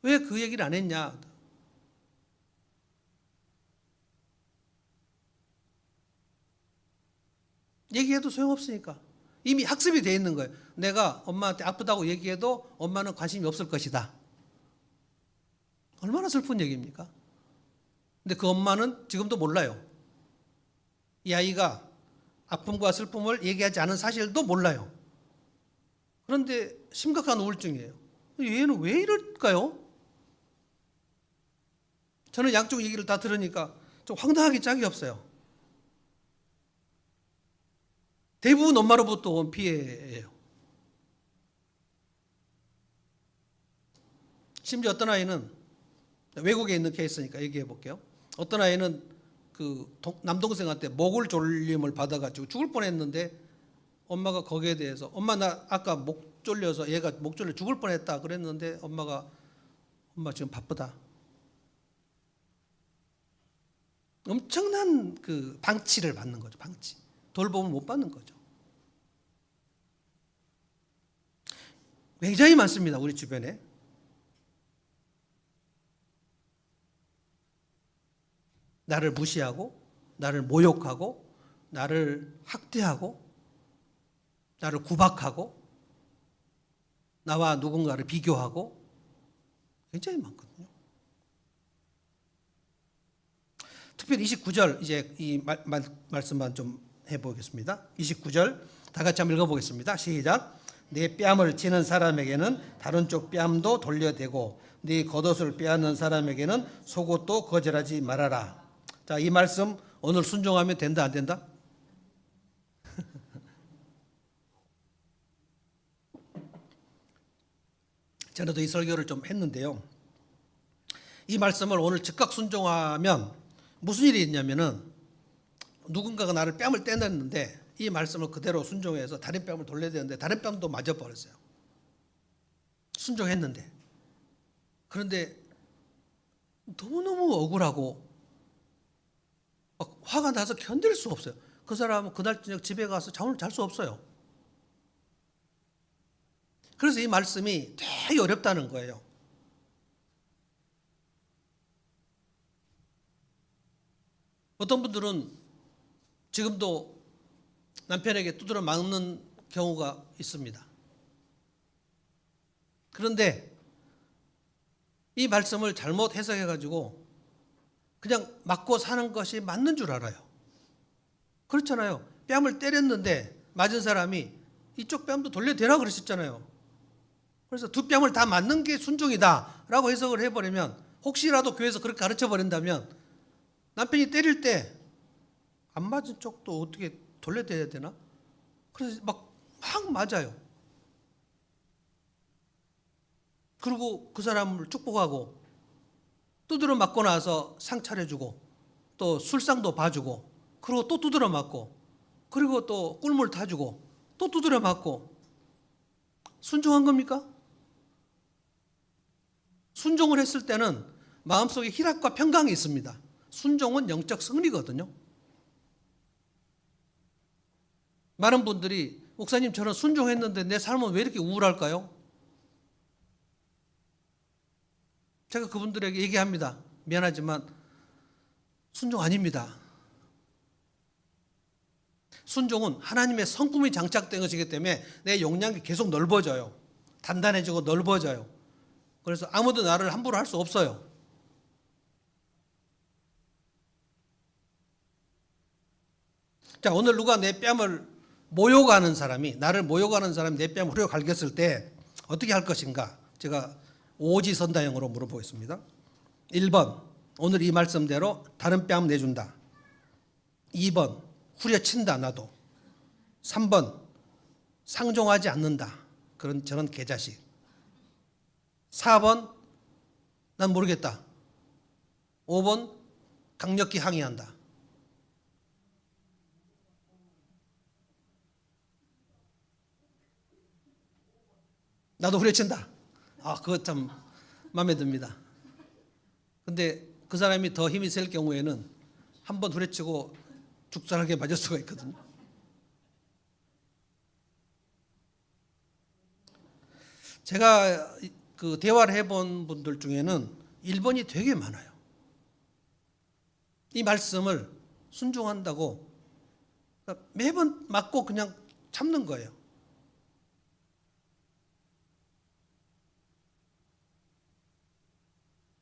왜 그 얘기를 안 했냐. 얘기해도 소용없으니까 이미 학습이 돼 있는 거예요. 내가 엄마한테 아프다고 얘기해도 엄마는 관심이 없을 것이다. 얼마나 슬픈 얘기입니까? 근데 그 엄마는 지금도 몰라요. 이 아이가 아픔과 슬픔을 얘기하지 않은 사실도 몰라요. 그런데 심각한 우울증이에요. 얘는 왜 이럴까요? 저는 양쪽 얘기를 다 들으니까 좀 황당하기 짝이 없어요. 대부분 엄마로부터 온 피해예요. 심지어 어떤 아이는, 외국에 있는 케이스니까 얘기해 볼게요. 어떤 아이는 남동생한테 목을 졸림을 받아가지고 죽을 뻔했는데 엄마가 거기에 대해서 엄마 나 아까 목 졸려서 얘가 목 졸려 죽을 뻔했다 그랬는데 엄마 지금 바쁘다. 엄청난 방치를 받는 거죠. 방치. 돌봄을 못 받는 거죠. 굉장히 많습니다. 우리 주변에. 나를 무시하고, 나를 모욕하고, 나를 학대하고, 나를 구박하고, 나와 누군가를 비교하고, 굉장히 많거든요. 특별히 29절 이제 이 말씀만 좀 해보겠습니다. 29절 다 같이 한번 읽어보겠습니다. 시작. 내 뺨을 치는 사람에게는 다른 쪽 뺨도 돌려대고 네 겉옷을 빼앗는 사람에게는 속옷도 거절하지 말아라. 자, 이 말씀 오늘 순종하면 된다 안 된다? 전에도 이 설교를 좀 했는데요. 이 말씀을 오늘 즉각 순종하면 무슨 일이 있냐면은 누군가가 나를 뺨을 떼냈는데 이 말씀을 그대로 순종해서 다른 뺨을 돌려야 되는데 다른 뺨도 맞아버렸어요. 순종했는데. 그런데 너무너무 억울하고 막 화가 나서 견딜 수 없어요. 그 사람은 그날 저녁 집에 가서 잠을 잘 수 없어요. 그래서 이 말씀이 되게 어렵다는 거예요. 어떤 분들은 지금도 남편에게 두드려 맞는 경우가 있습니다. 그런데 이 말씀을 잘못 해석해가지고 그냥 맞고 사는 것이 맞는 줄 알아요. 그렇잖아요. 뺨을 때렸는데 맞은 사람이 이쪽 뺨도 돌려대라 그러셨잖아요. 그래서 두 뺨을 다 맞는 게 순종이다 라고 해석을 해버리면, 혹시라도 교회에서 그렇게 가르쳐버린다면 남편이 때릴 때 안 맞은 쪽도 어떻게 돌려대야 되나? 그래서 막 맞아요. 그리고 그 사람을 축복하고 두드려 맞고 나서 상 차려주고 또 술상도 봐주고 그리고 또 두드려 맞고 그리고 또 꿀물 타주고 또 두드려 맞고. 순종한 겁니까? 순종을 했을 때는 마음속에 희락과 평강이 있습니다. 순종은 영적 승리거든요. 많은 분들이 목사님 저는 순종했는데 내 삶은 왜 이렇게 우울할까요? 제가 그분들에게 얘기합니다. 미안하지만 순종 아닙니다. 순종은 하나님의 성품이 장착된 것이기 때문에 내 용량이 계속 넓어져요. 단단해지고 넓어져요. 그래서 아무도 나를 함부로 할 수 없어요. 자, 오늘 누가 내 뺨을 모욕하는 사람이, 나를 모욕하는 사람이 내 뺨을 후려 갈겼을 때 어떻게 할 것인가? 제가 오지선다형으로 물어보겠습니다. 1번, 오늘 이 말씀대로 다른 뺨 내준다. 2번, 후려친다 나도. 3번, 상종하지 않는다. 그런 저런 개자식. 4번, 난 모르겠다. 5번, 강력히 항의한다. 나도 후려친다. 그거 참 마음에 듭니다. 근데 그 사람이 더 힘이 셀 경우에는 한 번 후려치고 죽살하게 맞을 수가 있거든요. 제가 그 대화를 해본 분들 중에는 1번이 되게 많아요. 이 말씀을 순종한다고 매번 맞고 그냥 참는 거예요.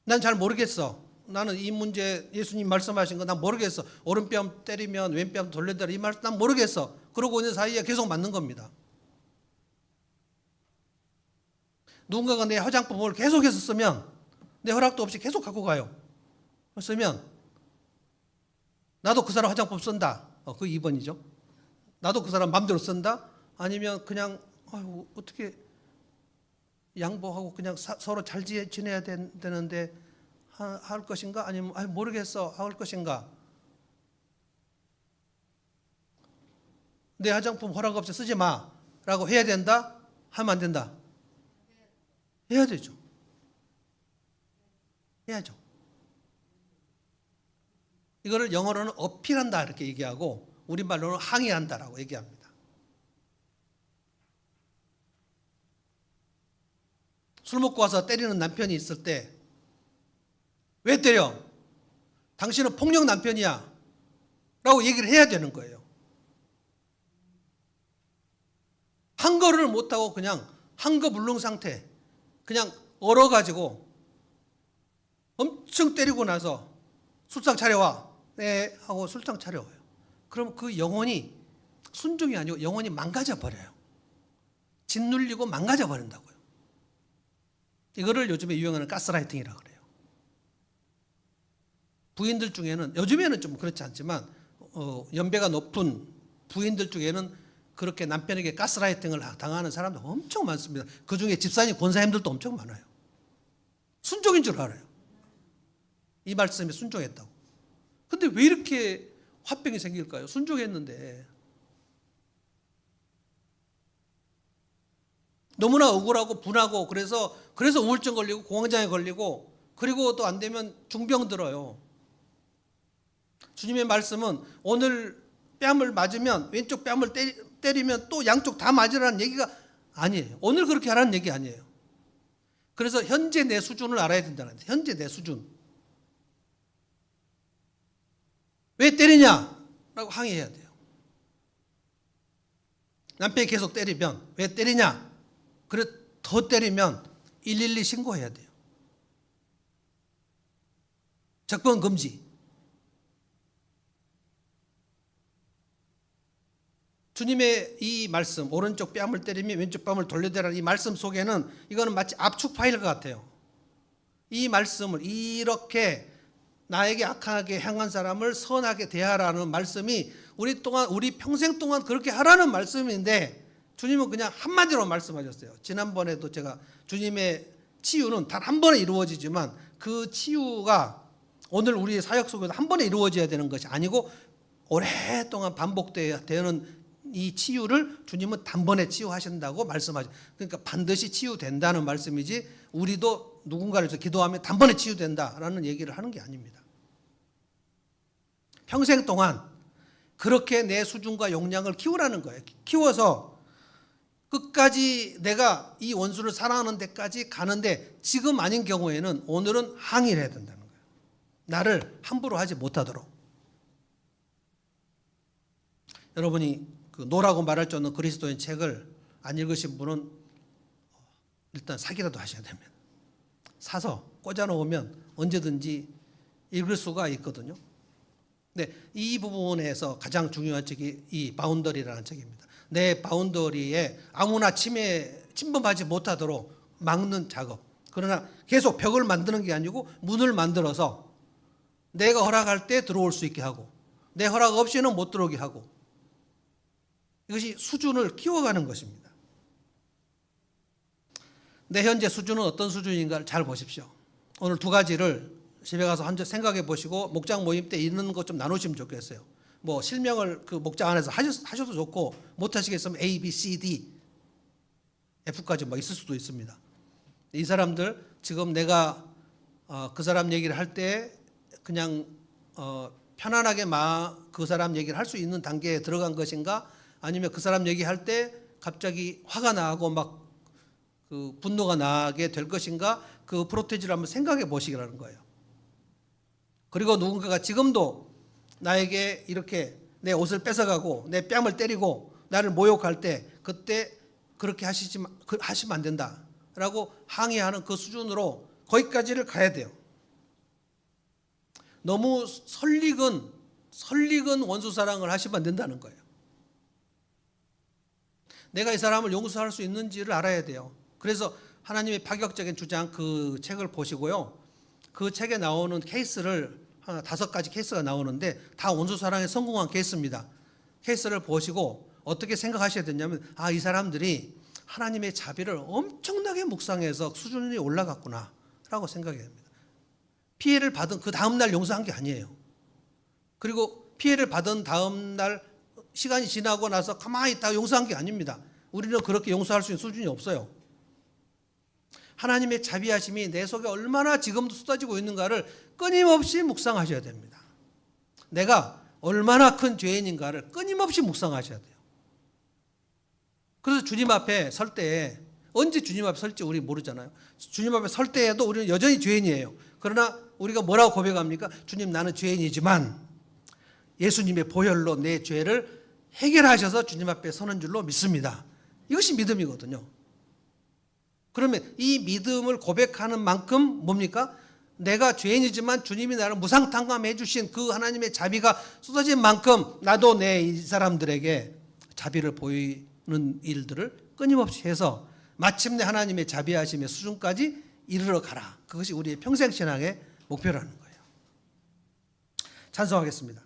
난 잘 모르겠어. 나는 이 문제 예수님 말씀하신 거 난 모르겠어. 오른뺨 때리면 왼뺨 돌려대라 이 말 난 모르겠어. 그러고 있는 사이에 계속 맞는 겁니다. 누군가가 내 화장품을 계속해서 쓰면 내 허락도 없이 계속 갖고 가요. 쓰면 나도 그 사람 화장품 쓴다. 그 2번이죠. 나도 그 사람 맘대로 쓴다. 아니면 그냥 어떻게 양보하고 그냥 서로 잘 지내야 되는데 할 것인가? 아니면 모르겠어 할 것인가? 내 화장품 허락 없이 쓰지 마라고 해야 된다? 하면 안 된다? 해야 되죠. 해야죠. 이거를 영어로는 어필한다 이렇게 얘기하고 우리말로는 항의한다라고 얘기합니다. 술 먹고 와서 때리는 남편이 있을 때 왜 때려? 당신은 폭력 남편이야 라고 얘기를 해야 되는 거예요. 한거를 못하고 그냥 한거불능 상태 그냥 얼어가지고 엄청 때리고 나서 술상 차려와 네 하고 술상 차려와요. 그럼 그 영혼이 순종이 아니고 영혼이 망가져버려요. 짓눌리고 망가져버린다고요. 이거를 요즘에 유행하는 가스라이팅이라고 그래요. 부인들 중에는 요즘에는 좀 그렇지 않지만 연배가 높은 부인들 중에는 그렇게 남편에게 가스라이팅을 당하는 사람도 엄청 많습니다. 그중에 집사님 권사님들도 엄청 많아요. 순종인 줄 알아요. 이 말씀에 순종했다고. 근데 왜 이렇게 화병이 생길까요? 순종했는데. 너무나 억울하고 분하고 그래서 우울증 걸리고 공황장애 걸리고 그리고 또 안 되면 중병 들어요. 주님의 말씀은 오늘 뺨을 맞으면 왼쪽 뺨을 때리면 또 양쪽 다 맞으라는 얘기가 아니에요. 오늘 그렇게 하라는 얘기 아니에요. 그래서 현재 내 수준을 알아야 된다는 거예요. 현재 내 수준. 왜 때리냐? 라고 항의해야 돼요. 남편이 계속 때리면 왜 때리냐? 그래 더 때리면 112 신고해야 돼요. 접근 금지. 주님의 이 말씀, 오른쪽 뺨을 때리면 왼쪽 뺨을 돌려대라는 이 말씀 속에는 이거는 마치 압축 파일 같아요. 이 말씀을 이렇게 나에게 악하게 향한 사람을 선하게 대하라는 말씀이 우리 평생 동안 그렇게 하라는 말씀인데 주님은 그냥 한마디로 말씀하셨어요. 지난번에도 제가 주님의 치유는 단 한 번에 이루어지지만 그 치유가 오늘 우리의 사역 속에서 한 번에 이루어져야 되는 것이 아니고 오랫동안 반복되는 이 치유를 주님은 단번에 치유하신다고 말씀하죠. 그러니까 반드시 치유된다는 말씀이지 우리도 누군가를 위해서 기도하면 단번에 치유된다라는 얘기를 하는 게 아닙니다. 평생 동안 그렇게 내 수준과 용량을 키우라는 거예요. 키워서 끝까지 내가 이 원수를 사랑하는 데까지 가는데 지금 아닌 경우에는 오늘은 항의를 해야 된다는 거예요. 나를 함부로 하지 못하도록. 여러분이 그 노라고 말할 줄 없는 그리스도인 책을 안 읽으신 분은 일단 사기라도 하셔야 됩니다. 사서 꽂아놓으면 언제든지 읽을 수가 있거든요. 네, 이 부분에서 가장 중요한 책이 이 바운더리라는 책입니다. 내 바운더리에 아무나 침범하지 못하도록 막는 작업. 그러나 계속 벽을 만드는 게 아니고 문을 만들어서 내가 허락할 때 들어올 수 있게 하고 내 허락 없이는 못 들어오게 하고, 이것이 수준을 키워가는 것입니다. 내 현재 수준은 어떤 수준인가를 잘 보십시오. 오늘 두 가지를 집에 가서 한 번 생각해 보시고 목장 모임 때 있는 것 좀 나누시면 좋겠어요. 뭐 실명을 그 목장 안에서 하셔도 좋고 못 하시겠으면 A, B, C, D, F까지 뭐 있을 수도 있습니다. 이 사람들 지금 내가 그 사람 얘기를 할 때 그냥 편안하게 그 사람 얘기를 할 수 있는 단계에 들어간 것인가, 아니면 그 사람 얘기할 때 갑자기 화가 나고 막 그 분노가 나게 될 것인가, 그 프로테이지를 한번 생각해 보시라는 거예요. 그리고 누군가가 지금도 나에게 이렇게 내 옷을 뺏어가고 내 뺨을 때리고 나를 모욕할 때 그때 그렇게 하시면 안 된다라고 항의하는 그 수준으로 거기까지를 가야 돼요. 너무 설익은 원수 사랑을 하시면 안 된다는 거예요. 내가 이 사람을 용서할 수 있는지를 알아야 돼요. 그래서 하나님의 파격적인 주장, 그 책을 보시고요. 그 책에 나오는 케이스를 한 5가지 케이스가 나오는데 다 원수 사랑에 성공한 케이스입니다. 케이스를 보시고 어떻게 생각하셔야 되냐면, 이 사람들이 하나님의 자비를 엄청나게 묵상해서 수준이 올라갔구나 라고 생각해야 됩니다. 피해를 받은 그 다음날 용서한 게 아니에요. 그리고 피해를 받은 다음날 시간이 지나고 나서 가만히 있다가 용서한 게 아닙니다. 우리는 그렇게 용서할 수 있는 수준이 없어요. 하나님의 자비하심이 내 속에 얼마나 지금도 쏟아지고 있는가를 끊임없이 묵상하셔야 됩니다. 내가 얼마나 큰 죄인인가를 끊임없이 묵상하셔야 돼요. 그래서 주님 앞에 설 때에, 언제 주님 앞에 설지 우리 모르잖아요. 주님 앞에 설 때에도 우리는 여전히 죄인이에요. 그러나 우리가 뭐라고 고백합니까? 주님, 나는 죄인이지만 예수님의 보혈로 내 죄를 해결하셔서 주님 앞에 서는 줄로 믿습니다. 이것이 믿음이거든요. 그러면 이 믿음을 고백하는 만큼 뭡니까? 내가 죄인이지만 주님이 나를 무상탕감해 주신 그 하나님의 자비가 쏟아진 만큼 나도 이 사람들에게 자비를 보이는 일들을 끊임없이 해서 마침내 하나님의 자비하심의 수준까지 이르러 가라. 그것이 우리의 평생 신앙의 목표라는 거예요. 찬송하겠습니다.